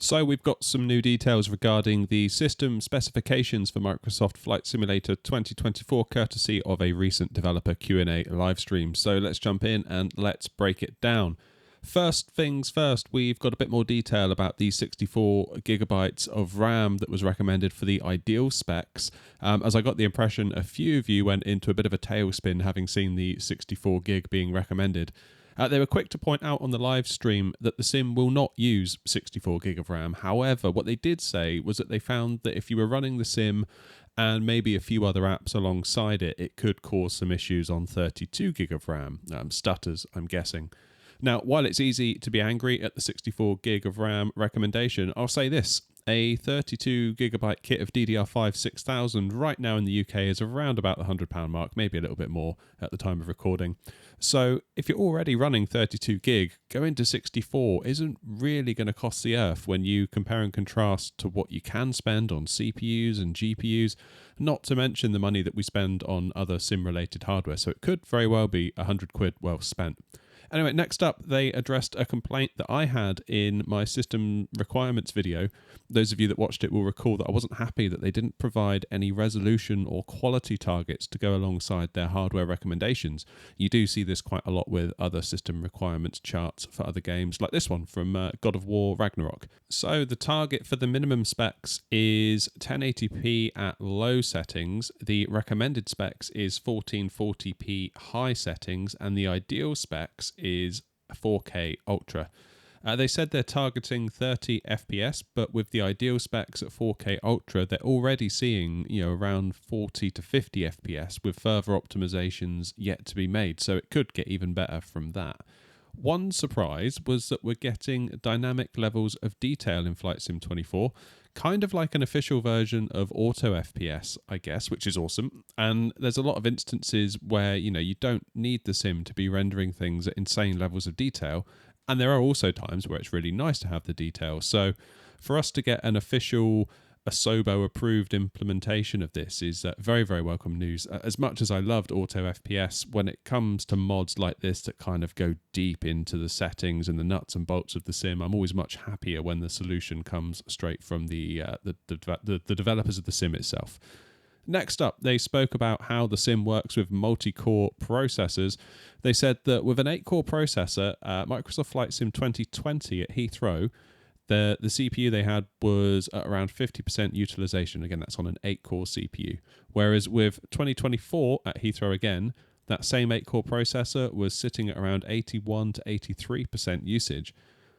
So we've got some new details regarding the system specifications for Microsoft Flight Simulator 2024, courtesy of a recent developer Q&A live stream. So let's jump in and let's break it down. First things first, we've got a bit more detail about the 64 gigabytes of RAM that was recommended for the ideal specs, as I got the impression a few of you went into a bit of a tailspin having seen the 64 gig being recommended. They were quick to point out on the live stream that the sim will not use 64 gig of RAM. However, what they did say was that they found that if you were running the sim and maybe a few other apps alongside it, it could cause some issues on 32 gig of RAM. Stutters, I'm guessing. Now, while it's easy to be angry at the 64 gig of RAM recommendation, I'll say this. A 32 gigabyte kit of DDR5 6000 right now in the UK is around about the £100 mark, maybe a little bit more at the time of recording. So if you're already running 32 gig, going to 64 isn't really going to cost the earth when you compare and contrast to what you can spend on CPUs and GPUs, not to mention the money that we spend on other sim-related hardware. So it could very well be £100 well spent. Anyway, next up, they addressed a complaint that I had in my system requirements video. Those of you that watched it will recall that I wasn't happy that they didn't provide any resolution or quality targets to go alongside their hardware recommendations. You do see this quite a lot with other system requirements charts for other games, like this one from God of War Ragnarok. So the target for the minimum specs is 1080p at low settings. The recommended specs is 1440p high settings, and the ideal specs is 4K Ultra. They said they're targeting 30 FPS, but with the ideal specs at 4K Ultra, they're already seeing around 40 to 50 FPS with further optimizations yet to be made, so it could get even better from that. One surprise was that we're getting dynamic levels of detail in Flight Sim 24, kind of like an official version of Auto FPS, I guess, which is awesome. And there's a lot of instances where, you don't need the sim to be rendering things at insane levels of detail. And there are also times where it's really nice to have the detail. So for us to get an official Asobo approved implementation of this is very, very welcome news. As much as I loved Auto FPS, when it comes to mods like this that kind of go deep into the settings and the nuts and bolts of the sim, I'm always much happier when the solution comes straight from the developers of the sim itself. Next up, they spoke about how the sim works with multi-core processors. They said that with an 8-core processor, Microsoft Flight Sim 2020 at Heathrow, the CPU they had was at around 50% utilization. Again, that's on an 8-core CPU. Whereas with 2024 at Heathrow again, that same 8-core processor was sitting at around 81 to 83% usage,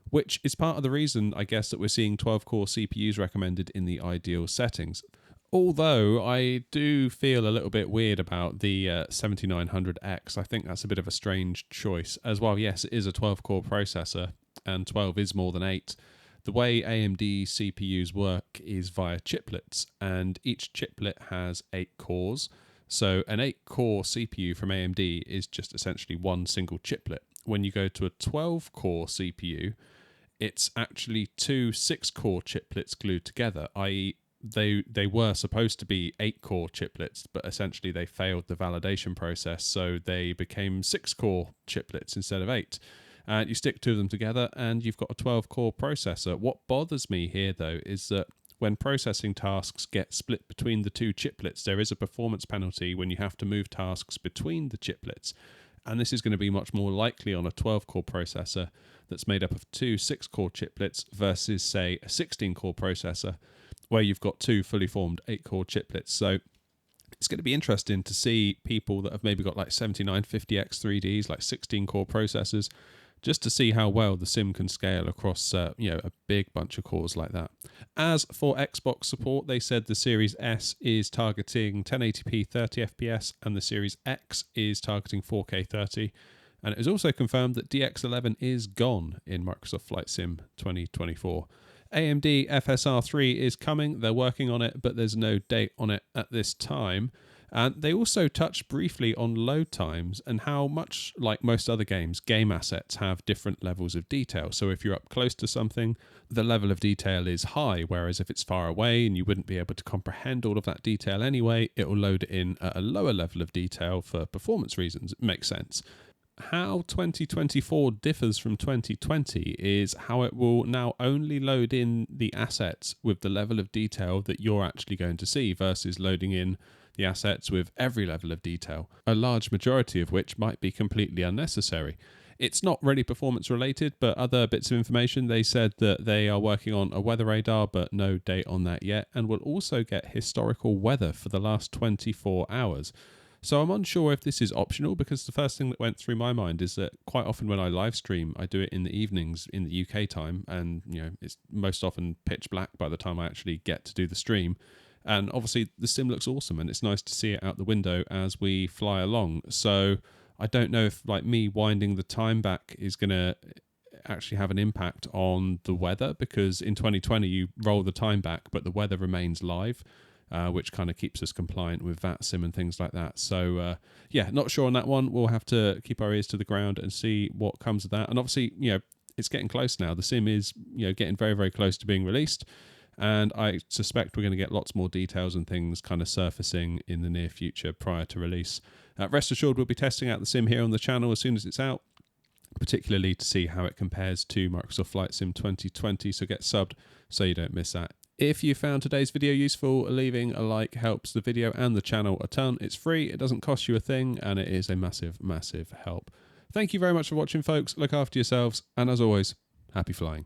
which is part of the reason, I guess, that we're seeing 12-core CPUs recommended in the ideal settings. Although I do feel a little bit weird about the 7900X. I think that's a bit of a strange choice. As well, yes, it is a 12-core processor, and 12 is more than 8. The way AMD CPUs work is via chiplets, and each chiplet has 8 cores. So an 8-core CPU from AMD is just essentially one single chiplet. When you go to a 12-core CPU, it's actually 2 6-core chiplets glued together, i.e. They were supposed to be 8-core chiplets, but essentially they failed the validation process, so they became 6-core chiplets instead of 8. And you stick two of them together and you've got a 12-core processor. What bothers me here, though, is that when processing tasks get split between the two chiplets, there is a performance penalty when you have to move tasks between the chiplets. And this is going to be much more likely on a 12-core processor that's made up of 2 6-core chiplets versus, say, a 16-core processor where you've got 2 fully formed 8-core chiplets. So it's going to be interesting to see people that have maybe got like 7950X3Ds, like 16-core processors, just to see how well the sim can scale across a big bunch of cores like that. As for Xbox support, they said the Series S is targeting 1080p 30fps and the Series X is targeting 4K 30. And it is also confirmed that DX11 is gone in Microsoft Flight Sim 2024. AMD FSR 3 is coming, they're working on it, but there's no date on it at this time. And they also touched briefly on load times and how much, like most other games, game assets have different levels of detail. So if you're up close to something, the level of detail is high, whereas if it's far away and you wouldn't be able to comprehend all of that detail anyway, it will load it in at a lower level of detail for performance reasons. It makes sense. how 2024 differs from 2020 is how it will now only load in the assets with the level of detail that you're actually going to see versus loading in the assets with every level of detail, a large majority of which might be completely unnecessary. It's not really performance related, but other bits of information, they said that they are working on a weather radar, but no date on that yet, and will also get historical weather for the last 24 hours. So I'm unsure if this is optional, because the first thing that went through my mind is that quite often when I live stream, I do it in the evenings in the UK time, and it's most often pitch black by the time I actually get to do the stream. And obviously the sim looks awesome, and it's nice to see it out the window as we fly along. So I don't know if me winding the time back is going to actually have an impact on the weather, because in 2020 you roll the time back, but the weather remains live, which kind of keeps us compliant with VATSIM and things like that. So yeah, not sure on that one. We'll have to keep our ears to the ground and see what comes of that. And obviously, it's getting close now. The sim is, getting very, very close to being released. And I suspect we're going to get lots more details and things kind of surfacing in the near future prior to release. Rest assured, we'll be testing out the sim here on the channel as soon as it's out, particularly to see how it compares to Microsoft Flight Sim 2020. So get subbed so you don't miss that. If you found today's video useful, leaving a like helps the video and the channel a ton. It's free, it doesn't cost you a thing, and it is a massive, massive help. Thank you very much for watching, folks. Look after yourselves, and as always, happy flying.